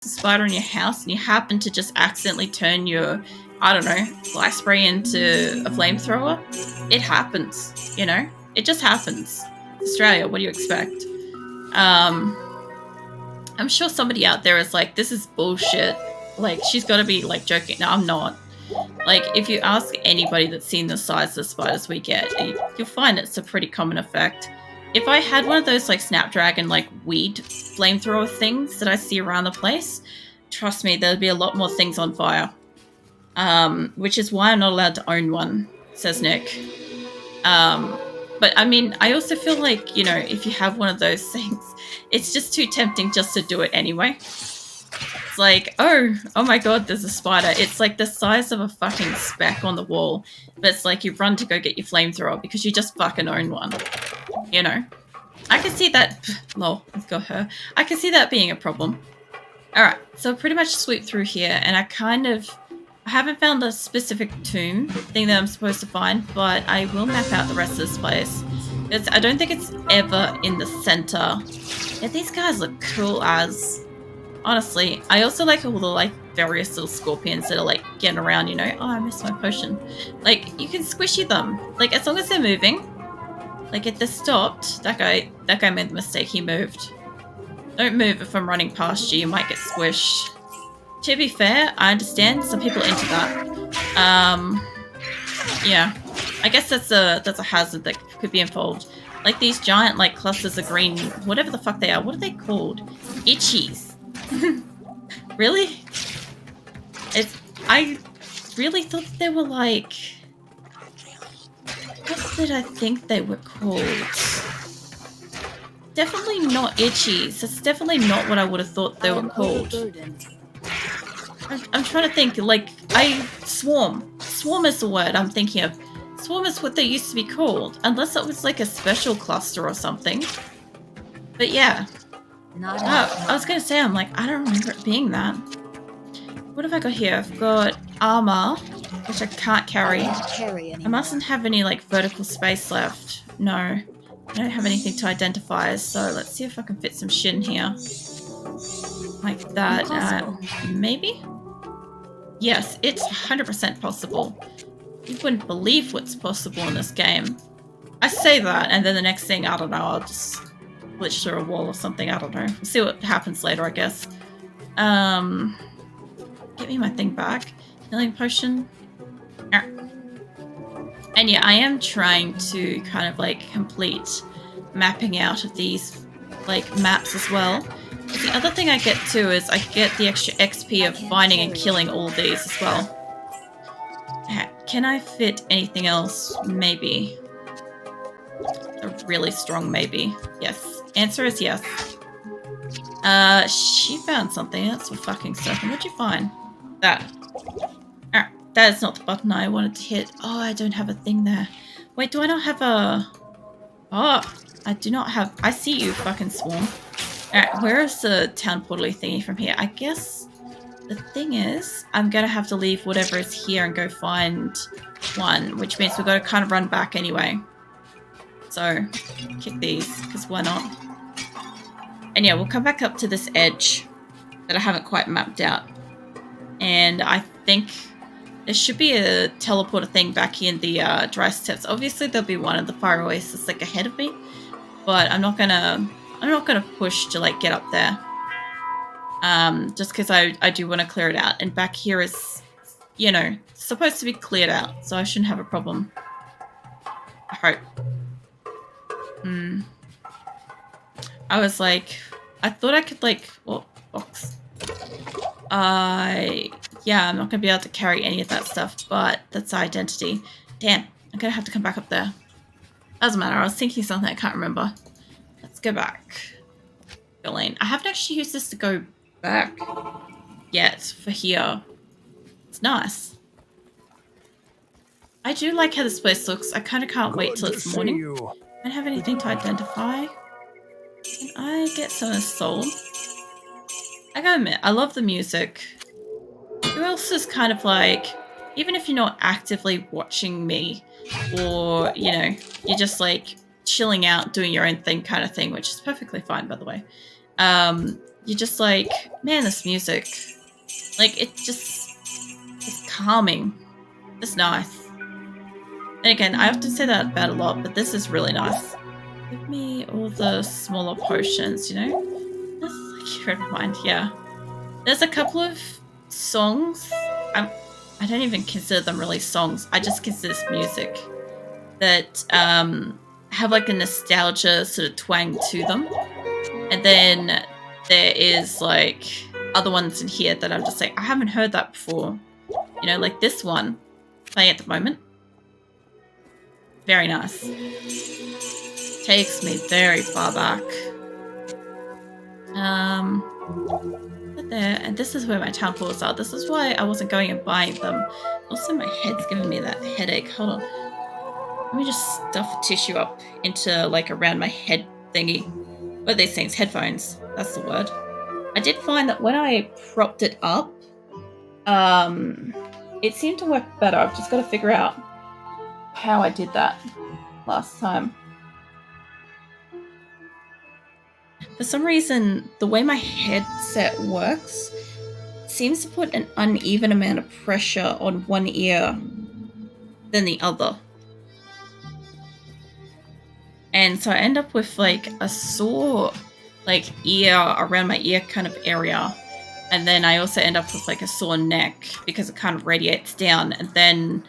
spider in your house and you happen to just accidentally turn your, I don't know, fly spray into a flamethrower, it happens, you know? It just happens. Australia, what do you expect? I'm sure somebody out there is like, this is bullshit. Like, she's got to be, like, joking. No, I'm not. Like, if you ask anybody that's seen the size of spiders we get, you'll find it's a pretty common effect. If I had one of those, like, Snapdragon, like, weed flamethrower things that I see around the place, trust me, there'd be a lot more things on fire. Which is why I'm not allowed to own one, says Nick. But, I mean, I also feel like, you know, if you have one of those things, it's just too tempting just to do it anyway. It's like, oh my god, there's a spider. It's like the size of a fucking speck on the wall. But it's like you run to go get your flamethrower because you just fucking own one. You know? I can see that... Lol, I've got her. I can see that being a problem. Alright, so pretty much sweep through here, and I haven't found a specific tomb thing that I'm supposed to find, but I will map out the rest of this place. I don't think it's ever in the center. Yeah, these guys look cool as... Honestly, I also like all the, like, various little scorpions that are, like, getting around, you know? Oh, I missed my potion. Like, you can squishy them. Like, as long as they're moving. Like, if they're stopped, that guy made the mistake, he moved. Don't move if I'm running past you, you might get squished. To be fair, I understand some people are into that. Yeah. I guess that's a hazard that could be involved. Like, these giant, like, clusters of green, whatever the fuck they are, what are they called? Itchies. Really? I really thought they were like... What did I think they were called? Definitely not itchies. That's definitely not what I would have thought they were called. I'm trying to think, like, swarm. Swarm is the word I'm thinking of. Swarm is what they used to be called. Unless it was like a special cluster or something. But yeah. I was gonna say, I'm like, I don't remember it being that. What have I got here? I've got armor, which I can't carry. I mustn't have any, like, vertical space left. No. I don't have anything to identify, so let's see if I can fit some shit in here. Like that. Maybe? Yes, it's 100% possible. You wouldn't believe what's possible in this game. I say that, and then the next thing, I don't know, I'll just glitch through a wall or something, I don't know. We'll see what happens later, I guess. Get me my thing back. Healing potion. And yeah, I am trying to kind of, like, complete mapping out of these, like, maps as well. The other thing I get too is I get the extra XP of finding and killing all of these as well. Can I fit anything else? Maybe. A really strong maybe. Yes. Answer is yes. She found something. That's for fucking certain. What'd you find? That. Alright. That is not the button I wanted to hit. Oh, I don't have a thing there. Wait, do I not have a... Oh, I do not have... I see you, fucking swarm. Alright, where is the town portal-y thingy from here? I guess the thing is, I'm gonna have to leave whatever is here and go find one, which means we've got to kind of run back anyway. So, kick these, because why not? And yeah, we'll come back up to this edge that I haven't quite mapped out. And I think there should be a teleporter thing back in the dry steppes. Obviously, there'll be one in the fire oasis like ahead of me, but I'm not gonna push to, like, get up there. Just because I do want to clear it out. And back here is, you know, supposed to be cleared out, so I shouldn't have a problem. I hope. I was like, I thought I could, like, well, box. Yeah, I'm not going to be able to carry any of that stuff, but that's identity. Damn, I'm going to have to come back up there. Doesn't matter, I was thinking something I can't remember. Let's go back. I haven't actually used this to go back yet for here. It's nice. I do like how this place looks. I kind of can't wait till it's morning. I don't have anything to identify. Can I get some of this soul? I gotta admit, I love the music. Who else is kind of like, even if you're not actively watching me, or, you know, you're just like chilling out, doing your own thing kind of thing, which is perfectly fine, by the way. you're just like, man, this music. Like, it's calming. It's nice. And again, I often say that about a lot, but this is really nice. Give me all the smaller potions, you know? That's like, never mind, yeah. There's a couple of songs. I don't even consider them really songs. I just consider this music that have like a nostalgia sort of twang to them. And then there is like other ones in here that I'm just like, I haven't heard that before. You know, like this one playing at the moment. Very nice. Takes me very far back. There, and this is where my town halls are. This is why I wasn't going and buying them. Also, my head's giving me that headache. Hold on. Let me just stuff a tissue up into like around my head thingy. What are these things? Headphones. That's the word. I did find that when I propped it up, it seemed to work better. I've just got to figure out how I did that last time. For some reason, the way my headset works seems to put an uneven amount of pressure on one ear than the other. And so I end up with like a sore like ear around my ear kind of area. And then I also end up with like a sore neck because it kind of radiates down. And then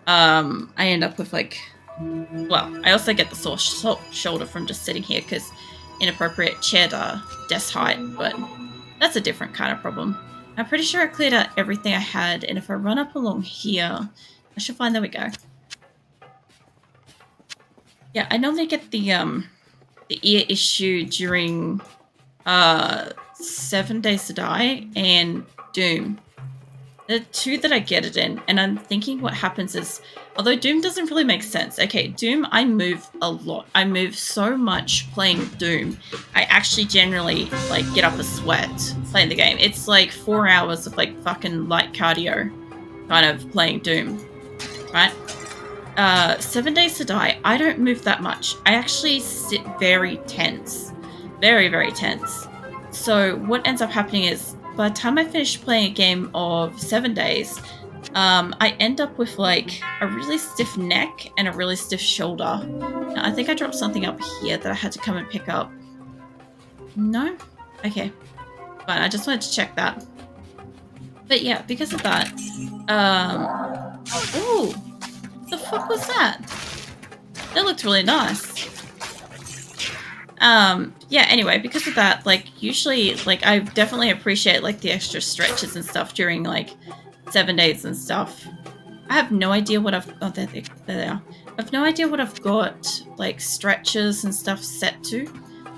I end up with like, well, I also get the sore shoulder from just sitting here because inappropriate chair to desk height, but that's a different kind of problem. I'm pretty sure I cleared out everything I had, and if I run up along here, I should find, there we go. Yeah, I normally get the ear issue during 7 Days to Die and Doom. The two that I get it in, and I'm thinking what happens is, although Doom doesn't really make sense. Okay, Doom, I move a lot. I move so much playing Doom. I actually generally, like, get up a sweat playing the game. It's like 4 hours of, like, fucking light cardio kind of playing Doom, right? 7 Days to Die, I don't move that much. I actually sit very tense. Very, very tense. So what ends up happening is, by the time I finish playing a game of 7 days, I end up with like a really stiff neck and a really stiff shoulder. Now, I think I dropped something up here that I had to come and pick up. No? Okay. Fine, I just wanted to check that. But yeah, because of that, ooh, the fuck was that? That looked really nice. Yeah, anyway, because of that, like, usually, like, I definitely appreciate, like, the extra stretches and stuff during, like, 7 days and stuff. I have no idea what I've, oh, there they are. I have no idea what I've got, like, stretches and stuff set to.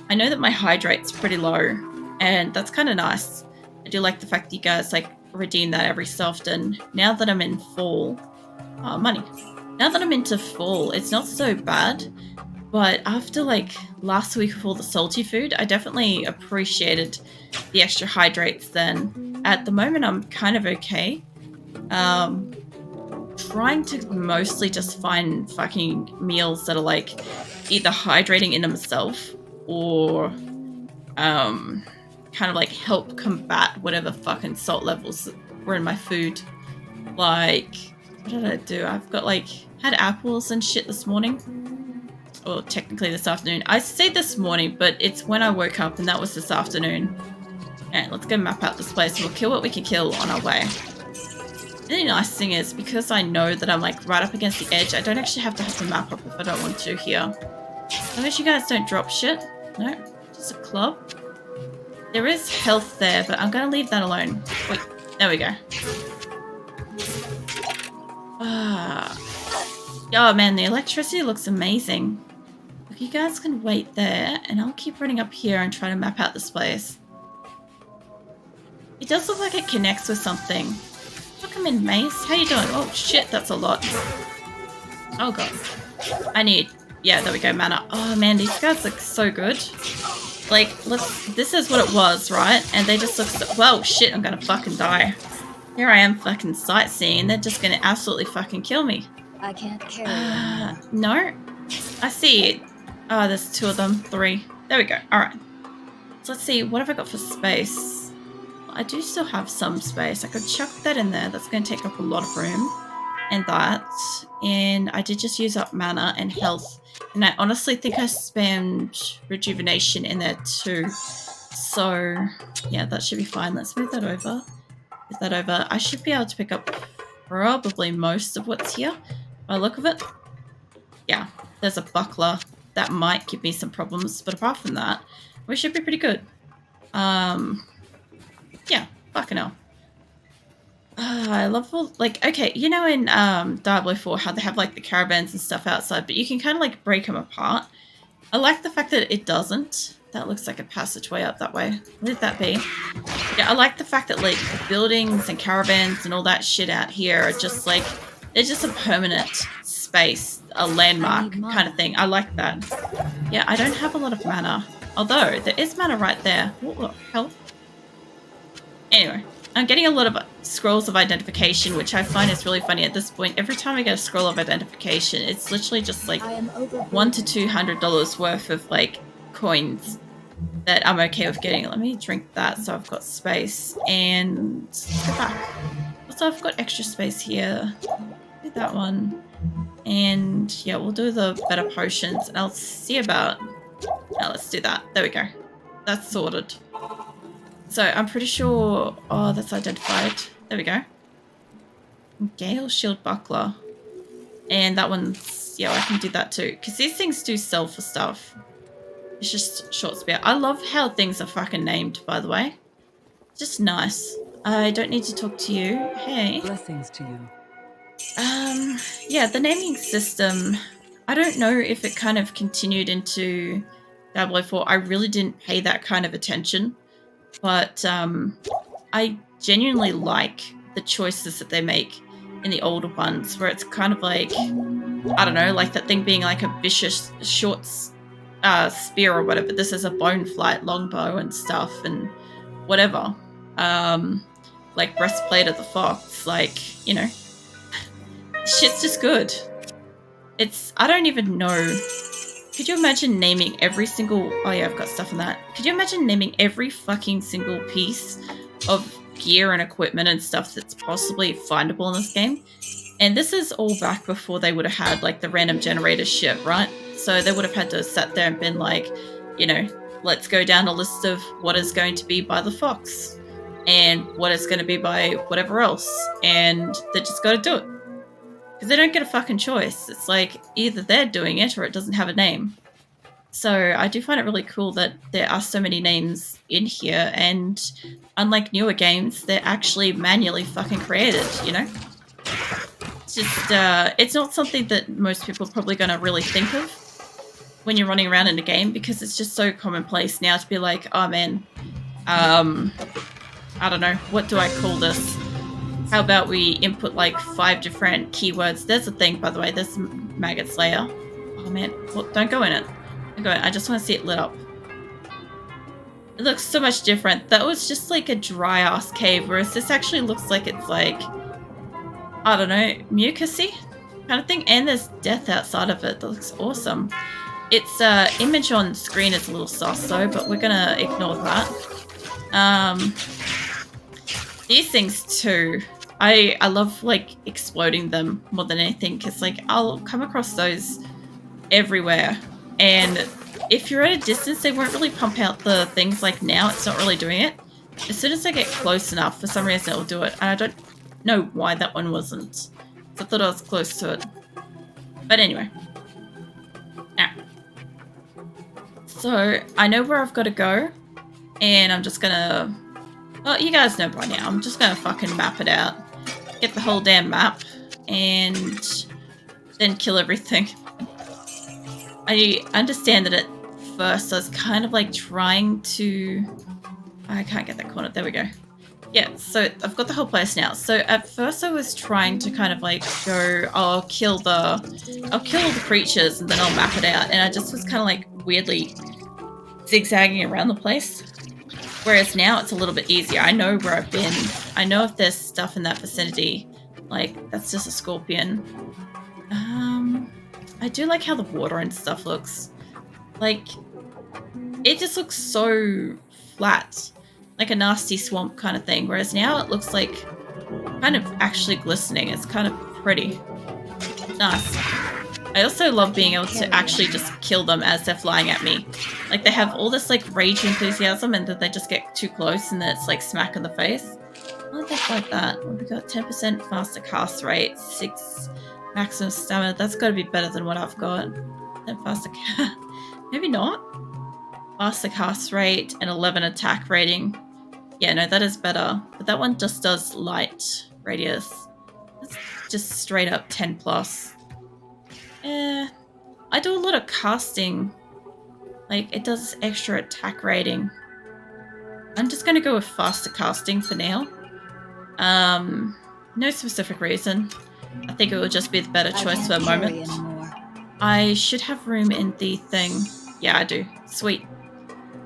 I know that my hydrate's pretty low, and that's kind of nice. I do like the fact that you guys, like, redeem that every so often. Now that I'm in fall, money. Now that I'm into fall, it's not so bad. But after, like, last week with all the salty food, I definitely appreciated the extra hydrates then. At the moment, I'm kind of okay. Trying to mostly just find fucking meals that are, like, either hydrating in themselves or, kind of, like, help combat whatever fucking salt levels were in my food. Like, what did I do? I've got, like, had apples and shit this morning. Or technically this afternoon. I say this morning, but it's when I woke up, and that was this afternoon. Alright, let's go map out this place. We'll kill what we can kill on our way. The really nice thing is, because I know that I'm like right up against the edge, I don't actually have to have the map up if I don't want to here. I wish you guys don't drop shit. No, just a club. There is health there, but I'm gonna leave that alone. Wait, there we go. Oh man, the electricity looks amazing. Look, you guys can wait there, and I'll keep running up here and try to map out this place. It does look like it connects with something. Welcome in, Mace. How you doing? Oh shit, that's a lot. Oh god. I need, yeah, there we go, mana. Oh man, these guys look so good. Like, this is what it was, right? And they just look so, well, shit, I'm gonna fucking die. Here I am fucking sightseeing, they're just gonna absolutely fucking kill me. I can't carry no. I see it. Oh, there's 2 of them. 3. There we go. Alright. let's see, what have I got for space? I do still have some space. I could chuck that in there. That's going to take up a lot of room. And that. And I did just use up mana and health. And I honestly think I spammed rejuvenation in there too. So, yeah, that should be fine. Let's move that over. Move that over. I should be able to pick up probably most of what's here by the look of it. Yeah, there's a buckler. That might give me some problems. But apart from that, we should be pretty good. Yeah, fucking hell. I love all, like, okay, you know in Diablo 4 how they have like the caravans and stuff outside, but you can kind of like break them apart. I like the fact that it doesn't. That looks like a passageway up that way. Let that be. Yeah, I like the fact that like the buildings and caravans and all that shit out here are just like, they're just a permanent space, a landmark kind of thing. I like that. Yeah, I don't have a lot of mana. Although, there is mana right there. What hell? Anyway, I'm getting a lot of scrolls of identification, which I find is really funny at this point. Every time I get a scroll of identification, it's literally just like $100 to $200 worth of like coins that I'm okay with getting. Let me drink that so I've got space. And let's go back. Also, I've got extra space here. Do that one. And yeah, we'll do the better potions. And I'll see about... Now let's do that. There we go. That's sorted. So I'm pretty sure... Oh, that's identified. There we go. Gale Shield Buckler. And that one's... Yeah, I can do that too. Because these things do sell for stuff. It's just short spear. I love how things are fucking named, by the way. Just nice. I don't need to talk to you. Hey. Blessings to you. Yeah, the naming system... I don't know if it kind of continued into Diablo 4. I really didn't pay that kind of attention. But I genuinely like the choices that they make in the older ones, where it's kind of like, I don't know, like that thing being like a vicious short spear or whatever. This is a bone flight longbow and stuff and whatever. Like breastplate of the fox, like, you know, shit's just good. I don't even know. Could you imagine naming every single... Oh yeah, I've got stuff in that. Could you imagine naming every fucking single piece of gear and equipment and stuff that's possibly findable in this game? And this is all back before they would have had like the random generator shit, right? So they would have had to have sat there and been like, you know, let's go down a list of what is going to be by the fox and what is going to be by whatever else. And they just got to do it. Because they don't get a fucking choice. It's like either they're doing it or it doesn't have a name. So I do find it really cool that there are so many names in here, and unlike newer games, they're actually manually fucking created, you know? It's just, it's not something that most people are probably going to really think of when you're running around in a game, because it's just so commonplace now to be like, oh man, I don't know, what do I call this? How about we input like 5 different keywords? There's a thing, by the way. There's Maggot Slayer. Oh man, well, don't go in it. Don't go in. I just want to see it lit up. It looks so much different. That was just like a dry ass cave, whereas this actually looks like it's like, I don't know, mucusy kind of thing. And there's death outside of it. That looks awesome. Its image on screen is a little sus though, but we're gonna ignore that. These things too. I love like exploding them more than anything, because like I'll come across those everywhere, and if you're at a distance they won't really pump out the things like now. It's not really doing it. As soon as I get close enough, for some reason it'll do it, and I don't know why that one wasn't. So I thought I was close to it. But anyway. Now. So I know where I've got to go, and I'm just gonna... Well, you guys know by now. I'm just gonna fucking map it out. Get the whole damn map. And then kill everything. I understand that at first I was kind of like trying to... I can't get that corner. There we go. Yeah, so I've got the whole place now. So at first I was trying to kind of like go, I'll kill all the creatures and then I'll map it out. And I just was kind of like weirdly zigzagging around the place. Whereas now it's a little bit easier. I know where I've been. I know if there's stuff in that vicinity. Like, that's just a scorpion. I do like how the water and stuff looks. Like, it just looks so flat, like a nasty swamp kind of thing. Whereas now it looks like kind of actually glistening. It's kind of pretty. Nice. I also love being able to actually just kill them as they're flying at me. Like, they have all this, like, rage enthusiasm, and then they just get too close, and then it's, like, smack in the face. Why did they like that? Well, we got 10% faster cast rate, 6 maximum stamina. That's got to be better than what I've got. 10 faster maybe not. Faster cast rate and 11 attack rating. Yeah, no, that is better. But that one just does light radius. That's just straight up 10 plus. I do a lot of casting. Like, it does extra attack rating. I'm just going to go with faster casting for now. No specific reason. I think it would just be the better choice for the moment. I should have room in the thing. Yeah, I do. Sweet.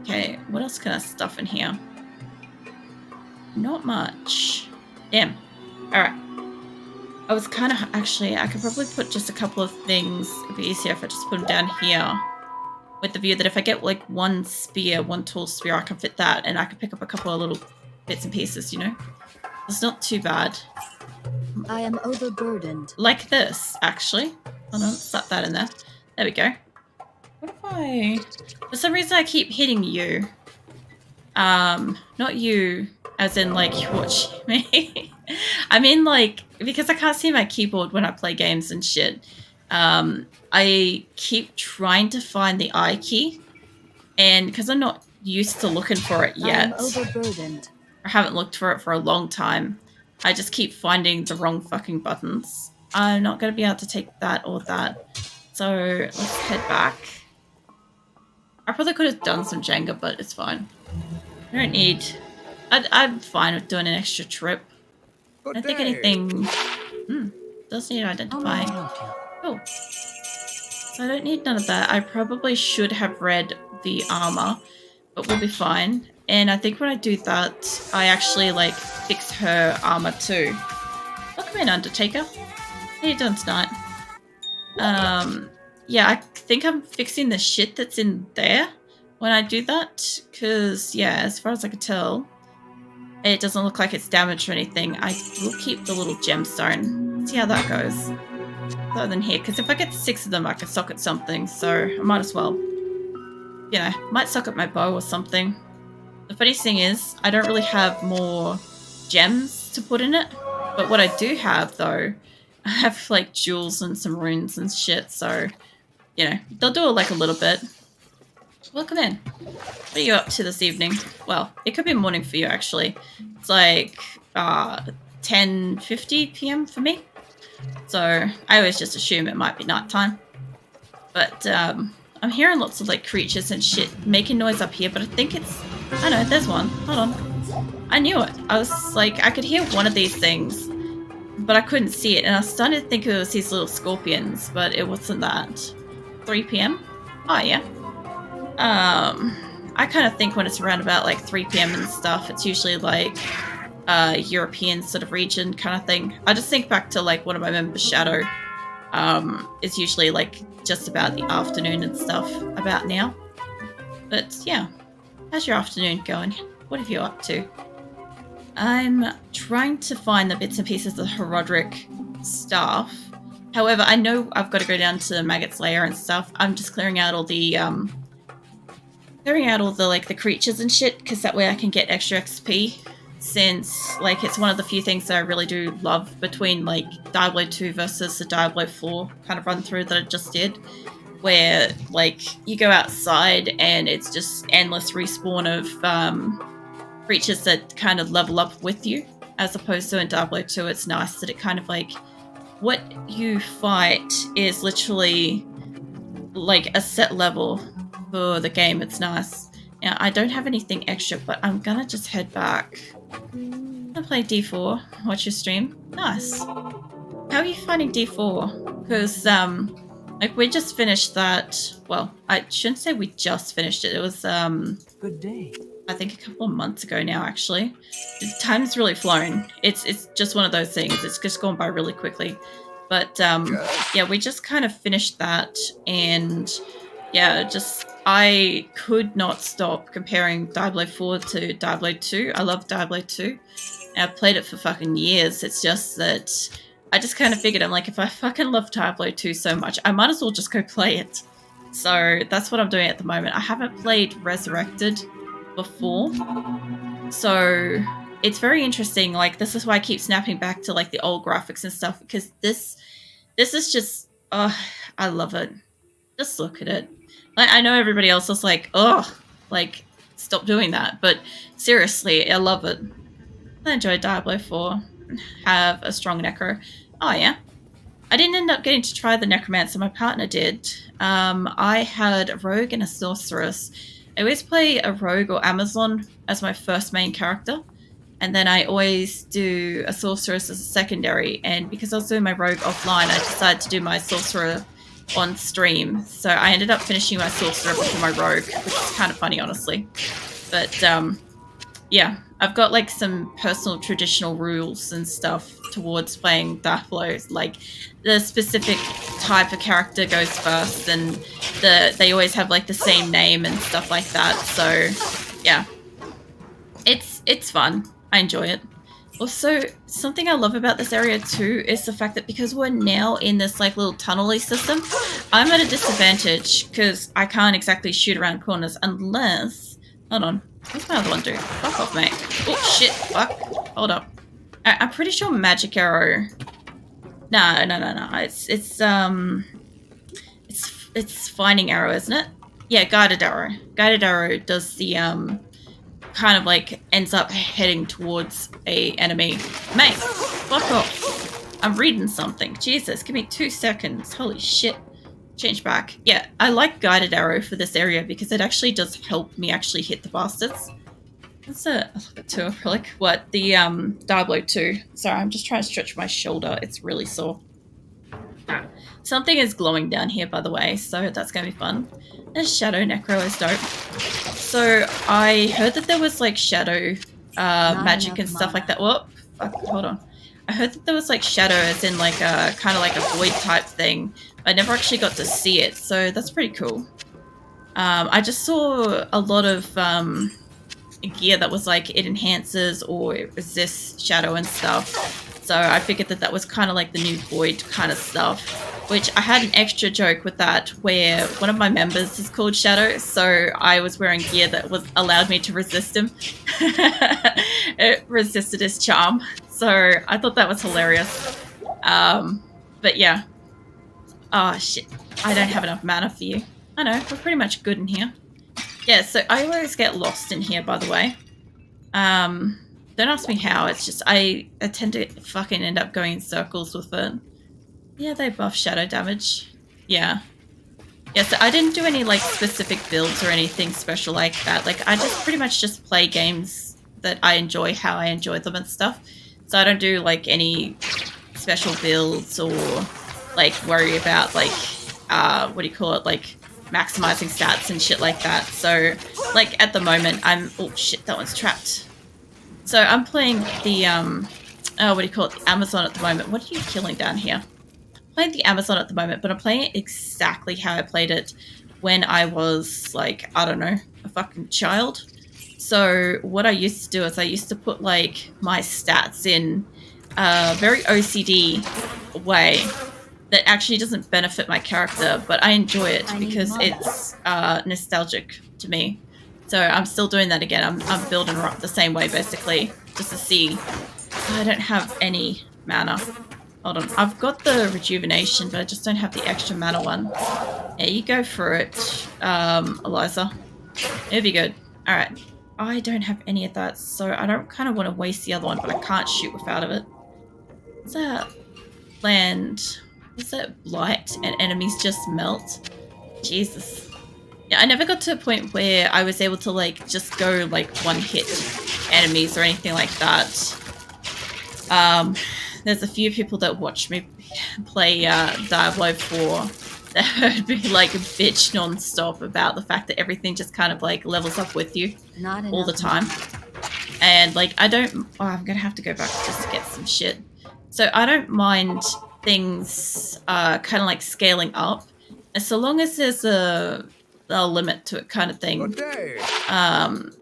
Okay, what else can I stuff in here? Not much. Damn. Alright. I was kind of... Actually, I could probably put just a couple of things. It'd be easier if I just put them down here. With the view that if I get, like, one tall spear, I can fit that. And I can pick up a couple of little bits and pieces, you know? It's not too bad. I am overburdened. Like this, actually. Hold on, slap that in there. There we go. What if I... For some reason, I keep hitting you. Not you, as in, like, watching me. I mean, like, because I can't see my keyboard when I play games and shit. I keep trying to find the I key. And because I'm not used to looking for it yet. I am overburdened. I haven't looked for it for a long time. I just keep finding the wrong fucking buttons. I'm not going to be able to take that or that. So let's head back. I probably could have done some Jenga, but it's fine. I don't need... I'm fine with doing an extra trip. I don't think anything... does need to identify. Oh. So I don't need none of that. I probably should have read the armor, but we'll be fine. And I think when I do that, I actually, like, fix her armor too. Welcome in, Undertaker. How you doing tonight? Yeah, I think I'm fixing the shit that's in there when I do that. Because, yeah, as far as I can tell, it doesn't look like it's damaged or anything. I will keep the little gemstone. See how that goes. Other than here, because if I get 6 of them, I can socket something. So I might as well, you know, might socket my bow or something. The funny thing is, I don't really have more gems to put in it. But what I do have, though, I have, like, jewels and some runes and shit. So, you know, they'll do it, like, a little bit. Welcome in. What are you up to this evening? Well, it could be morning for you, actually. It's, like, 10:50 p.m. for me. So, I always just assume it might be nighttime. But, I'm hearing lots of, like, creatures and shit making noise up here, but I think it's... I know, there's one. Hold on. I knew it. I was like, I could hear one of these things, but I couldn't see it. And I was starting to think it was these little scorpions, but it wasn't that. 3 p.m.? Oh, yeah. I kind of think when it's around about, like, 3 p.m. and stuff, it's usually, like, European sort of region kind of thing. I just think back to, like, one of my members, Shadow. It's usually, like, just about the afternoon and stuff about now. But, yeah. How's your afternoon going? What have you up to? I'm trying to find the bits and pieces of Horadric stuff. However, I know I've got to go down to Maggot's lair and stuff. I'm just clearing out all the, like, the creatures and shit, because that way I can get extra XP. Since, like, it's one of the few things that I really do love between, like, Diablo 2 versus the Diablo 4 kind of run-through that I just did. Where, like, you go outside and it's just endless respawn of creatures that kind of level up with you. As opposed to in Diablo 2, it's nice that it kind of, like, what you fight is literally, like, a set level for the game. It's nice. Now, I don't have anything extra, but I'm gonna just head back. I'm gonna play D4, watch your stream. Nice. How are you finding D4? Because, like, we just finished that. Well, I shouldn't say we just finished it. It was, Good day. I think a couple of months ago now, actually. Time's really flown. It's just one of those things. It's just gone by really quickly. But, yeah, we just kind of finished that. And yeah, just I could not stop comparing Diablo 4 to Diablo 2. I love Diablo 2. And I've played it for fucking years. It's just that I just kind of figured, I'm like, if I fucking love Diablo 2 so much, I might as well just go play it. So that's what I'm doing at the moment. I haven't played Resurrected before. So it's very interesting. Like, this is why I keep snapping back to like the old graphics and stuff, because this is just, oh, I love it. Just look at it. I know everybody else is like, oh, like, stop doing that. But seriously, I love it. I enjoy Diablo 4. Have a strong necro. Oh, yeah. I didn't end up getting to try the necromancer. My partner did. I had a rogue and a sorceress. I always play a rogue or Amazon as my first main character. And then I always do a sorceress as a secondary. And because I was doing my rogue offline, I decided to do my sorcerer on stream. So I ended up finishing my sorcerer before my rogue, which is kind of funny, honestly. But yeah, I've got like some personal traditional rules and stuff towards playing Diablo. Like the specific type of character goes first, and they always have like the same name and stuff like that. So yeah, it's fun. I enjoy it. Also, something I love about this area too is the fact that because we're now in this like little tunnel-y system, I'm at a disadvantage because I can't exactly shoot around corners unless... Hold on. What's my other one do? Fuck off, mate. Oh, shit. Fuck. Hold up. I'm pretty sure magic arrow... No. It's finding arrow, isn't it? Yeah, guided arrow. Guided arrow does the, kind of like ends up heading towards a enemy. Mate, fuck off. I'm reading something. Jesus, give me 2 seconds. Holy shit. Change back. Yeah, I like guided arrow for this area because it actually does help me actually hit the bastards. That's a little bit too acrylic. What? The Diablo 2. Sorry, I'm just trying to stretch my shoulder. It's really sore. Something is glowing down here, by the way, so that's going to be fun. And Shadow Necro is dope. So I heard that there was like shadow magic and stuff like that. Whoop, fuck, hold on. I heard that there was like shadow as in like a kind of like a void type thing. I never actually got to see it, so that's pretty cool. I just saw a lot of gear that was like it enhances or it resists shadow and stuff. So I figured that was kind of like the new void kind of stuff, which I had an extra joke with that where one of my members is called Shadow, so I was wearing gear that allowed me to resist him. It resisted his charm, so I thought that was hilarious. But yeah. Oh shit, I don't have enough mana for you. I know, we're pretty much good in here. Yeah, so I always get lost in here, by the way. Don't ask me how, it's just I tend to fucking end up going in circles with it. Yeah, they buff shadow damage. Yeah. Yeah, so I didn't do any like specific builds or anything special like that. Like I just pretty much just play games that I enjoy, how I enjoy them and stuff. So I don't do like any special builds or like worry about like, what do you call it? Like maximizing stats and shit like that. So like at the moment oh shit, that one's trapped. So I'm playing the, what do you call it? The Amazon at the moment. What are you killing down here? I'm playing the Amazon at the moment, but I'm playing it exactly how I played it when I was like, I don't know, a fucking child. So what I used to do is I used to put like my stats in a very OCD way that actually doesn't benefit my character, but I enjoy it because it's nostalgic to me. So I'm still doing that again. I'm building her up the same way, basically, just to see. I don't have any mana. Hold on. I've got the rejuvenation, but I just don't have the extra mana one. Yeah, you go for it, Eliza. It'll be good. All right. I don't have any of that, so I don't kind of want to waste the other one, but I can't shoot without of it. What's that? Land. What's that? Blight and enemies just melt. Jesus. Yeah, I never got to a point where I was able to like just go like one hit enemies or anything like that. There's a few people that watch me play Diablo 4 that would be like a bitch non-stop about the fact that everything just kind of like levels up with you all the time. And like I don't, oh, I'm gonna have to go back just to get some shit. So I don't mind things kind of like scaling up, and so long as there's a a limit to it kind of thing. Good day.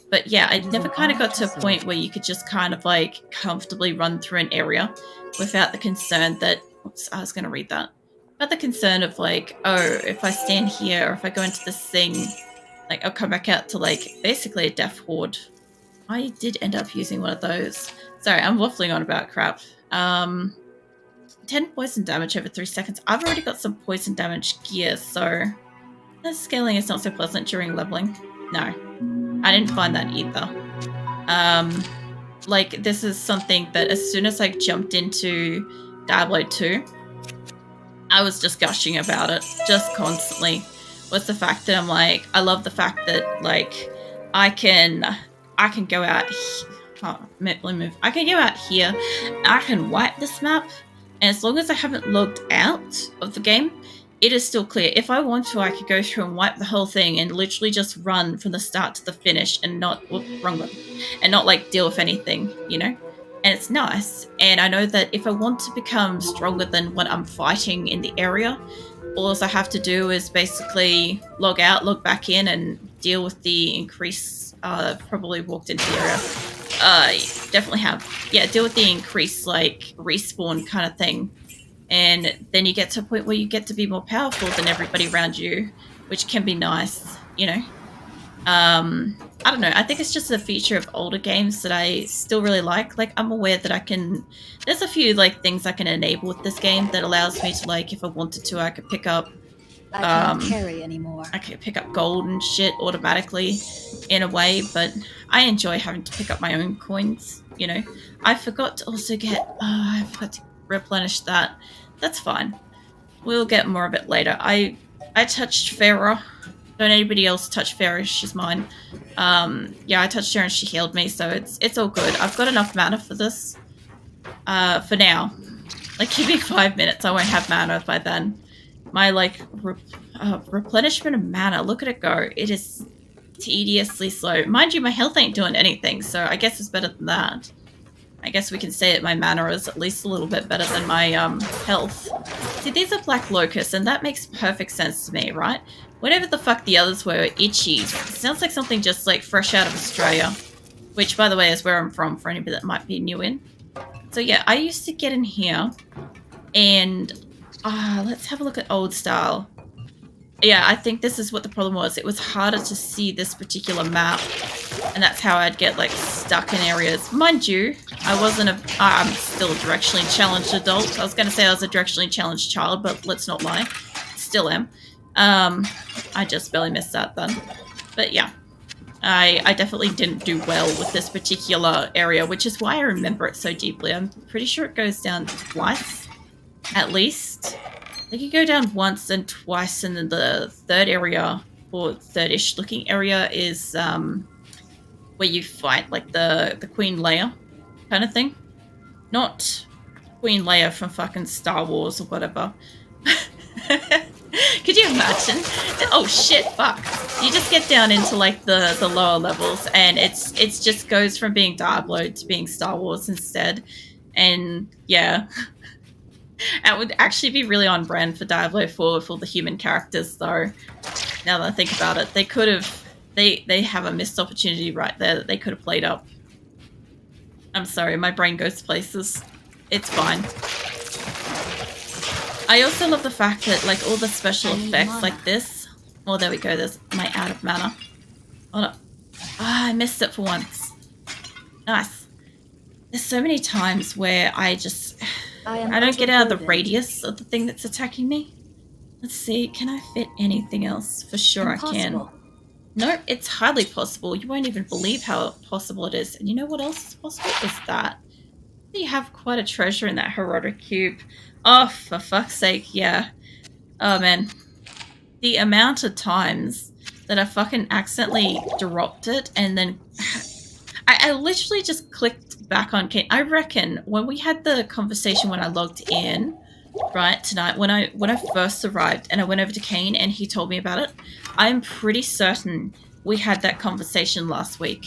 But yeah, I never kind of got to a point where you could just kind of like comfortably run through an area without the concern that, oops, I was going to read that. But the concern of like, oh, if I stand here or if I go into this thing, like I'll come back out to like basically a death horde. I did end up using one of those. Sorry, I'm waffling on about crap. 10 poison damage over 3 seconds. I've already got some poison damage gear, so the scaling is not so pleasant during leveling. No, I didn't find that either. Like this is something that as soon as I jumped into Diablo 2, I was just gushing about it, just constantly. Was the fact that I'm like, I love the fact that like I can go out. Let me move. I can go out here. I can wipe this map, and as long as I haven't logged out of the game, it is still clear. If I want to, I could go through and wipe the whole thing and literally just run from the start to the finish and not wrong one, and not like deal with anything, you know. And it's nice. And I know that if I want to become stronger than what I'm fighting in the area, all I have to do is basically log out, log back in, and deal with the increase. Probably walked into the area. Definitely have. Yeah, deal with the increase, like respawn kind of thing. And then you get to a point where you get to be more powerful than everybody around you, which can be nice, you know. I don't know. I think it's just a feature of older games that I still really like. Like, I'm aware that I can... There's a few, like, things I can enable with this game that allows me to, like, if I wanted to, I could pick up... I can't carry anymore. I could pick up gold and shit automatically in a way, but I enjoy having to pick up my own coins, you know. I forgot to also get... I forgot to replenish that. That's fine. We'll get more of it later. I touched Farah. Don't anybody else touch Farah, she's mine. Yeah, I touched her and she healed me, so it's all good. I've got enough mana for this. For now. Like, give me 5 minutes, I won't have mana by then. My, like, replenishment of mana, look at it go. It is tediously slow. Mind you, my health ain't doing anything, so I guess it's better than that. I guess we can say that my mana is at least a little bit better than my health. See, these are black locusts, and that makes perfect sense to me, right? Whatever the fuck the others were, itchy. Sounds like something just like fresh out of Australia. Which, by the way, is where I'm from, for anybody that might be new in. So yeah, I used to get in here, and let's have a look at old style. Yeah, I think this is what the problem was. It was harder to see this particular map, and that's how I'd get like stuck in areas. Mind you, I'm still a directionally challenged adult. I was going to say I was a directionally challenged child, but let's not lie. Still am. I just barely missed that then. But yeah, I definitely didn't do well with this particular area, which is why I remember it so deeply. I'm pretty sure it goes down twice, at least. Like, you go down once and twice, and then the third area, or third-ish looking area, is where you fight, like, the Queen Leia kind of thing. Not Queen Leia from fucking Star Wars or whatever. Could you imagine? Oh shit, fuck. You just get down into, like, the lower levels, and it's just goes from being Diablo to being Star Wars instead. And, yeah... It would actually be really on brand for Diablo 4 with all the human characters, though. Now that I think about it, they could have... They have a missed opportunity right there that they could have played up. I'm sorry, my brain goes places. It's fine. I also love the fact that, like, all the special effects like this... Oh, there we go, there's my out of mana. Oh, no. I missed it for once. Nice. There's so many times where I just... I don't get out of the radius of the thing that's attacking me. Let's see, can I fit anything else? For sure Impossible. I can. No, it's highly possible. You won't even believe how possible it is. And you know what else is possible? Is that. You have quite a treasure in that Horadric cube. Oh, for fuck's sake, yeah. Oh, man. The amount of times that I fucking accidentally dropped it and then... I literally just clicked back on Kate. I reckon when we had the conversation when I logged in, right, tonight, when I first arrived and I went over to Kane and he told me about it, I'm pretty certain we had that conversation last week.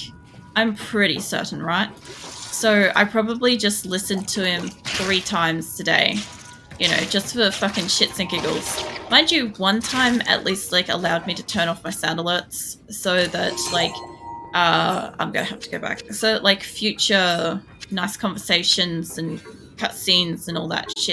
I'm pretty certain, right? So I probably just listened to him 3 times today, you know, just for fucking shits and giggles. Mind you, one time at least like allowed me to turn off my sound alerts so that like I'm gonna have to go back. So like future nice conversations and cutscenes and all that shit